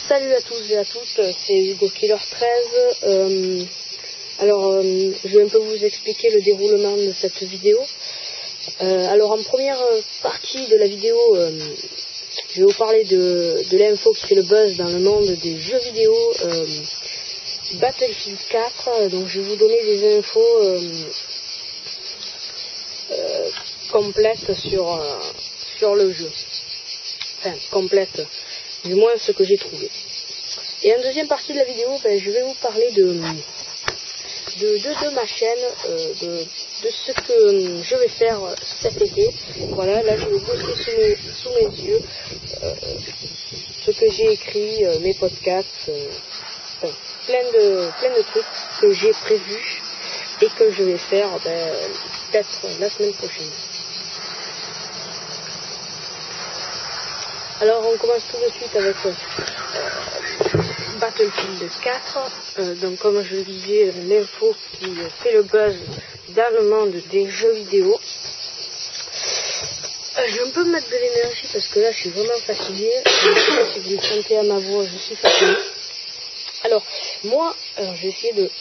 Salut à tous et à toutes, c'est Hugo Killer 13. Je vais un peu vous expliquer le déroulement de cette vidéo. Alors en première partie de la vidéo, je vais vous parler de l'info qui fait le buzz dans le monde des jeux vidéo, Battlefield 4. Donc je vais vous donner des infos complètes sur le jeu. Enfin, complètes, du moins ce que j'ai trouvé. Et en deuxième partie de la vidéo, je vais vous parler de ma chaîne, de ce que je vais faire cet été. Voilà, là je vais bosser sous mes yeux ce que j'ai écrit, mes podcasts, plein de trucs que j'ai prévus et que je vais faire peut-être la semaine prochaine. Alors on commence tout de suite avec Battlefield 4, donc comme je le disais, l'info qui fait le buzz dans le monde des jeux vidéo. Je vais un peu mettre de l'énergie parce que là je suis vraiment fatiguée. Je ne sais pas si vous le sentez à ma voix, je suis fatiguée. Alors moi, je vais essayer de...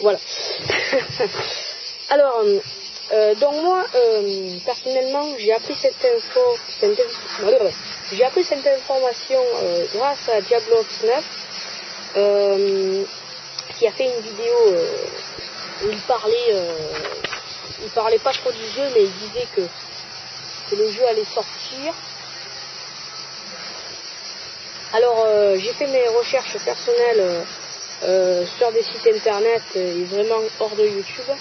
Voilà. Alors... donc moi, personnellement, j'ai appris cette information grâce à Diablo 9, qui a fait une vidéo où il parlait pas trop du jeu, mais il disait que le jeu allait sortir. Alors j'ai fait mes recherches personnelles sur des sites internet et vraiment hors de YouTube.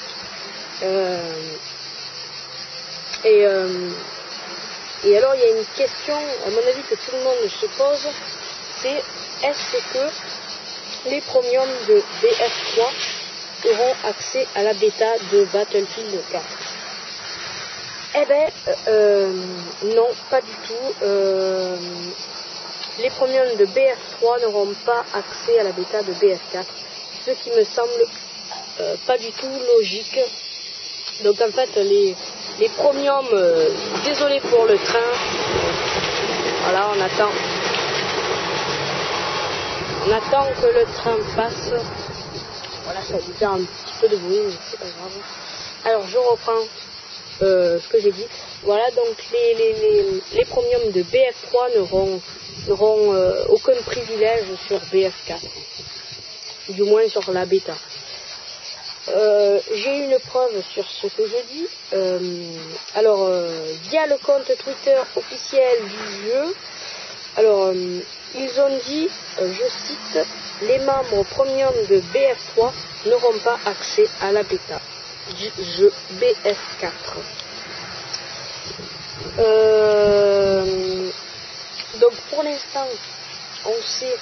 Et alors il y a une question, à mon avis, que tout le monde se pose, c'est est-ce que les premiums de BF3 auront accès à la bêta de Battlefield 4? Eh ben non, pas du tout. Les premiums de BF3 n'auront pas accès à la bêta de BF4, ce qui me semble pas du tout logique. Donc en fait les premiums, désolé pour le train, voilà, on attend que le train passe. Voilà, ça va faire un petit peu de bruit, mais c'est pas grave. Alors je reprends ce que j'ai dit. Voilà, donc les premiums de BF3 n'auront aucun privilège sur BF4, du moins sur la bêta. J'ai une preuve sur ce que je dis. Via le compte Twitter officiel du jeu, ils ont dit, je cite, les membres premium de BF3 n'auront pas accès à la bêta du jeu BF4. Donc pour l'instant, on sait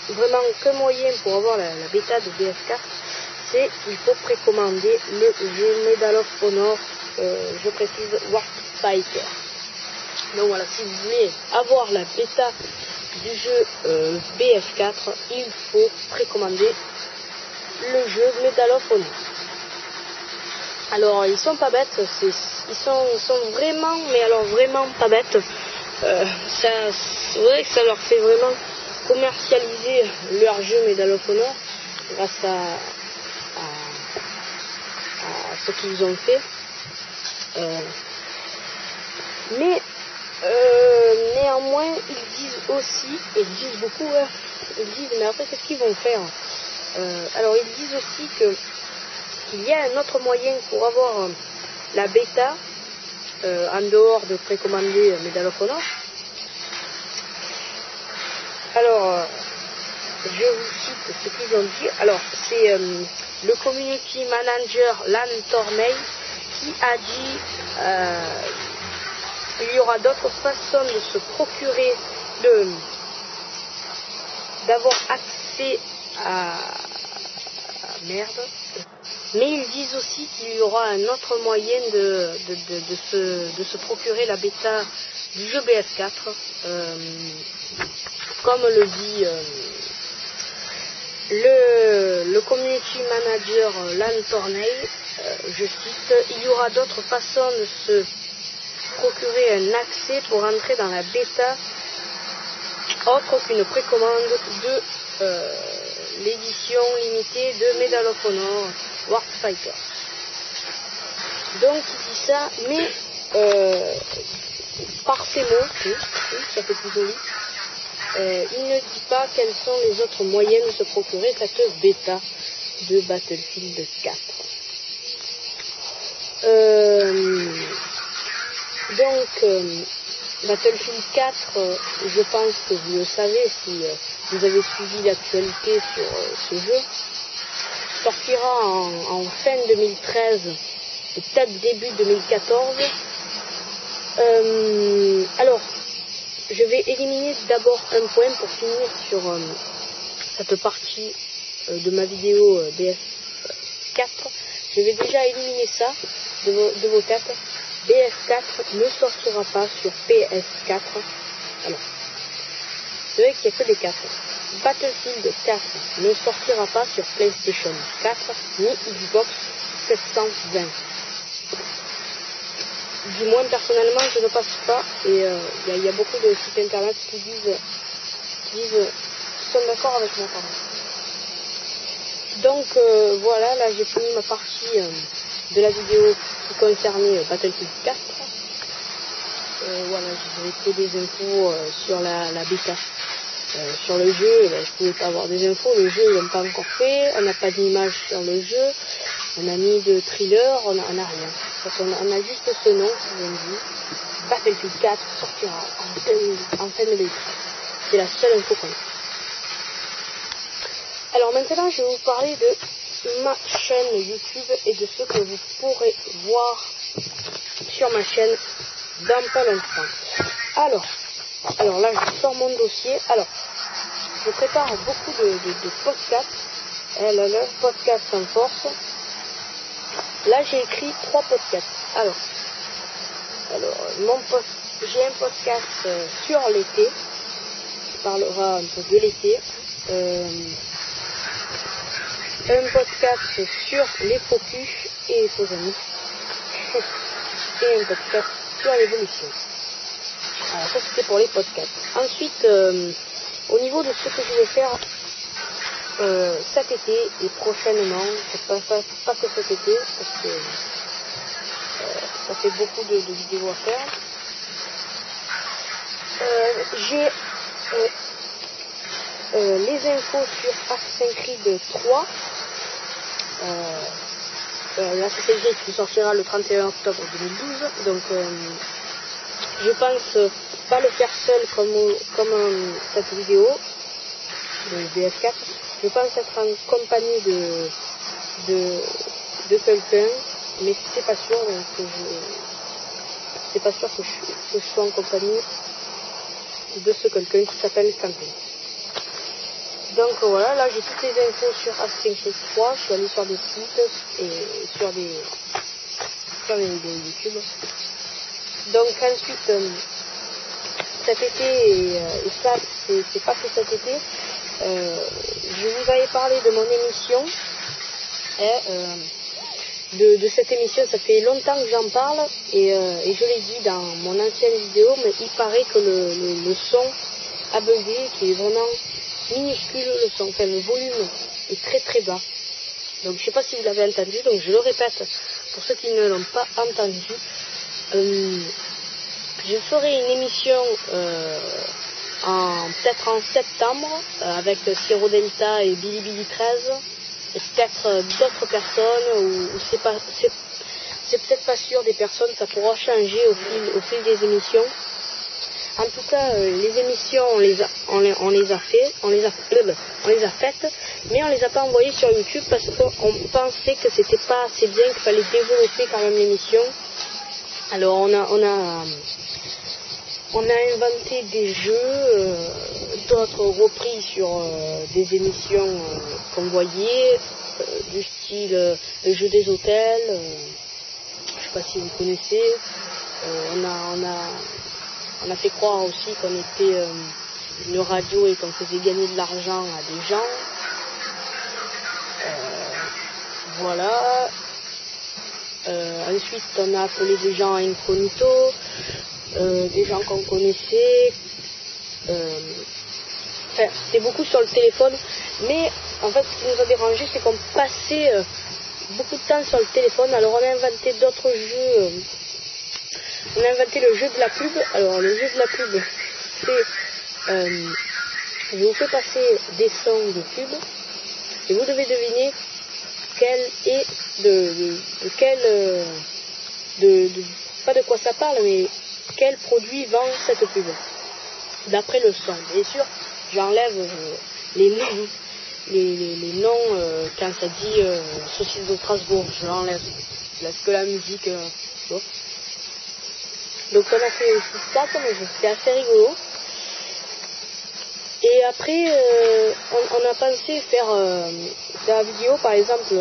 vraiment qu'un moyen pour avoir la bêta de BF4, c'est qu'il faut précommander le jeu Medal of Honor, je précise Warfighter. Donc voilà, si vous voulez avoir la bêta du jeu BF4, il faut précommander le jeu Medal of Honor. Alors ils sont pas bêtes, ils sont vraiment, mais alors vraiment pas bêtes. C'est vrai que ça leur fait vraiment commercialiser leur jeu Medal of Honor grâce à ce qu'ils ont fait. Mais néanmoins ils disent aussi, et ils disent beaucoup, ils disent mais après qu'est-ce qu'ils vont faire? Alors ils disent aussi qu'il y a un autre moyen pour avoir la bêta en dehors de précommander Medal of Honor. Alors, je vous cite ce qu'ils ont dit. Alors, c'est le community manager Lan Torney qui a dit qu'il y aura d'autres façons de se procurer, d'avoir accès à merde. Mais ils disent aussi qu'il y aura un autre moyen de se procurer la bêta du jeu BF4. Comme le dit le community manager Lan Torney, je cite, il y aura d'autres façons de se procurer un accès pour entrer dans la bêta autre qu'une précommande de l'édition limitée de Medal of Honor Warfighter. Donc il dit ça, mais par ces mots, ça fait plus joli, il ne dit pas quels sont les autres moyens de se procurer cette bêta de Battlefield 4. Battlefield 4, je pense que vous le savez si vous avez suivi l'actualité sur ce jeu, sortira en fin 2013 et peut-être début 2014. Alors, je vais éliminer d'abord un point pour finir sur cette partie de ma vidéo BF4. Je vais déjà éliminer ça de vos têtes. BF4 ne sortira pas sur PS4. Alors, c'est vrai qu'il n'y a que des 4. Battlefield 4 ne sortira pas sur PlayStation 4 ni Xbox 720. Du moins personnellement je ne passe pas, et il y a beaucoup de sites internet qui sont d'accord avec moi. Donc voilà, là j'ai fini ma partie de la vidéo qui concernait Battlefield 4. Voilà, je vous ai fait des infos sur la bêta. Sur le jeu, je pouvais pas avoir des infos, le jeu n'est pas encore fait, on n'a pas d'image sur le jeu, on a mis de thriller, on n'a rien. On a juste ce nom qui vient de dire Battlefield 4 sortira en fin 2013. C'est la seule info qu'on a. Alors maintenant je vais vous parler de ma chaîne YouTube et de ce que vous pourrez voir sur ma chaîne dans pas longtemps. Alors là je sors mon dossier. Alors je prépare beaucoup de podcasts. Podcast en force. Là j'ai écrit 3 podcasts. Alors j'ai un podcast sur l'été qui parlera un peu de l'été. Un podcast sur les faux culs et les faux amis. Et un podcast sur l'évolution. Alors ça c'était pour les podcasts. Ensuite, au niveau de ce que je vais faire cet été et prochainement, pas que cet été, parce que ça fait beaucoup de vidéos à faire. J'ai les infos sur Assassin's Creed 3. L'Assassin's Creed qui sortira le 31 octobre 2012. Donc je pense pas le faire seul comme cette vidéo de BF4. Je pense être en compagnie de quelqu'un, mais c'est pas sûr que je sois en compagnie de ce quelqu'un qui s'appelle Quentin. Donc voilà, là j'ai toutes les infos sur Assassin's Creed 3, je suis allé sur des sites et sur des vidéos YouTube. Donc ensuite, cet été, et ça c'est pas que cet été, je vous avais parlé de mon émission, de cette émission, ça fait longtemps que j'en parle, et je l'ai dit dans mon ancienne vidéo, mais il paraît que le son a bugué, qui est vraiment minuscule le son, enfin le volume est très très bas. Donc je sais pas si vous l'avez entendu, donc je le répète pour ceux qui ne l'ont pas entendu. Je ferai une émission peut-être en septembre avec Siro Delta et Billy 13 et peut-être d'autres personnes ou c'est peut-être pas sûr des personnes, ça pourra changer au fil des émissions. En tout cas, les émissions, on les a faites, mais on les a pas envoyées sur YouTube parce qu'on pensait que c'était pas assez bien, qu'il fallait développer quand même l'émission. Alors on a inventé des jeux, d'autres repris sur des émissions qu'on voyait, du style le jeu des hôtels. Je sais pas si vous connaissez. On a fait croire aussi qu'on était une radio et qu'on faisait gagner de l'argent à des gens. Voilà. Ensuite, on a appelé des gens incognito, des gens qu'on connaissait. Enfin, c'était beaucoup sur le téléphone, mais en fait, ce qui nous a dérangé, c'est qu'on passait beaucoup de temps sur le téléphone. Alors, on a inventé d'autres jeux. On a inventé le jeu de la pub. Alors, le jeu de la pub, c'est... je vous fais passer des sons de pub et vous devez deviner quel est pas de quoi ça parle, mais quel produit vend cette pub d'après le son. Bien sûr, j'enlève les noms, les noms quand ça dit saucisse de Strasbourg, je l'enlève. Je laisse que la musique. Donc on a fait aussi ça comme jeu, c'était assez rigolo. Et après, on a pensé faire la vidéo, par exemple,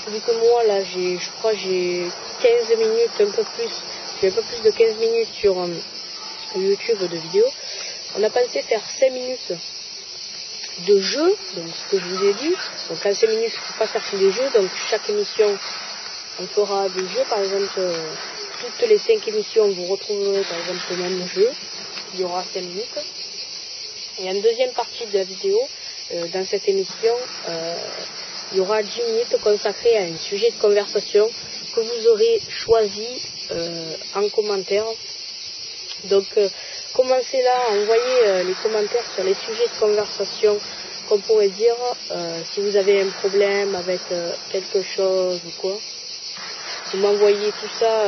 vu que moi là je crois j'ai 15 minutes, j'ai un peu plus de 15 minutes sur YouTube de vidéo. On a pensé faire 5 minutes de jeu, donc ce que je vous ai dit. Donc en 5 minutes, il ne faut pas faire tous les jeux, donc chaque émission, on fera des jeux, par exemple, toutes les 5 émissions, vous retrouverez par exemple le même jeu, il y aura 5 minutes. Et en deuxième partie de la vidéo, dans cette émission, il y aura 10 minutes consacrées à un sujet de conversation que vous aurez choisi en commentaire. Donc, commencez là à envoyer les commentaires sur les sujets de conversation qu'on pourrait dire, si vous avez un problème avec quelque chose ou quoi. Vous m'envoyez tout ça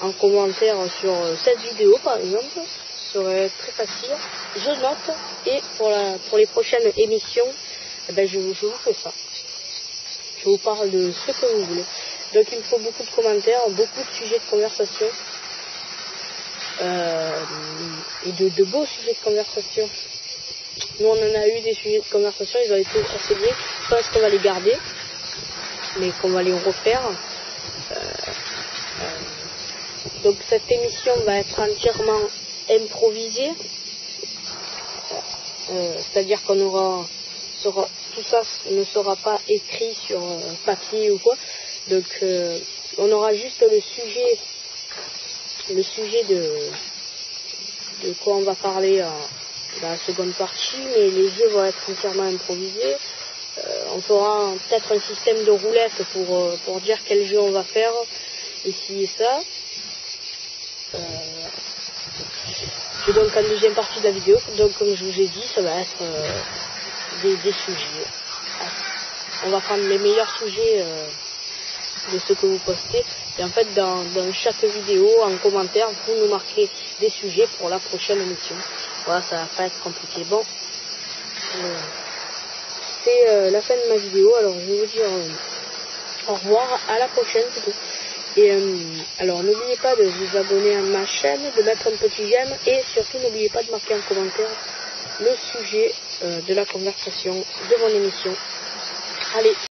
en commentaire sur cette vidéo par exemple, ce serait très facile. Je note et pour les prochaines émissions, je vous fais ça. Je vous parle de ce que vous voulez. Donc il me faut beaucoup de commentaires, beaucoup de sujets de conversation et de beaux sujets de conversation. Nous on en a eu des sujets de conversation, ils ont été assez bien. Je pense qu'on va les garder, mais qu'on va les refaire. Donc cette émission va être entièrement improvisée, c'est-à-dire qu'on aura tout ça ne sera pas écrit sur papier ou quoi. Donc on aura juste le sujet de quoi on va parler dans la seconde partie, mais les jeux vont être entièrement improvisés. On fera peut-être un système de roulette pour dire quel jeu on va faire, ici et ça. Et donc en deuxième partie de la vidéo, donc comme je vous ai dit, ça va être des sujets. On va prendre les meilleurs sujets de ce que vous postez. Et en fait, dans chaque vidéo, en commentaire, vous nous marquez des sujets pour la prochaine émission. Voilà, ça va pas être compliqué. Bon, c'est la fin de ma vidéo. Alors, je vais vous dire au revoir, à la prochaine, c'est tout. Et alors, n'oubliez pas de vous abonner à ma chaîne, de mettre un petit j'aime et surtout, n'oubliez pas de marquer en commentaire le sujet de la conversation de mon émission. Allez.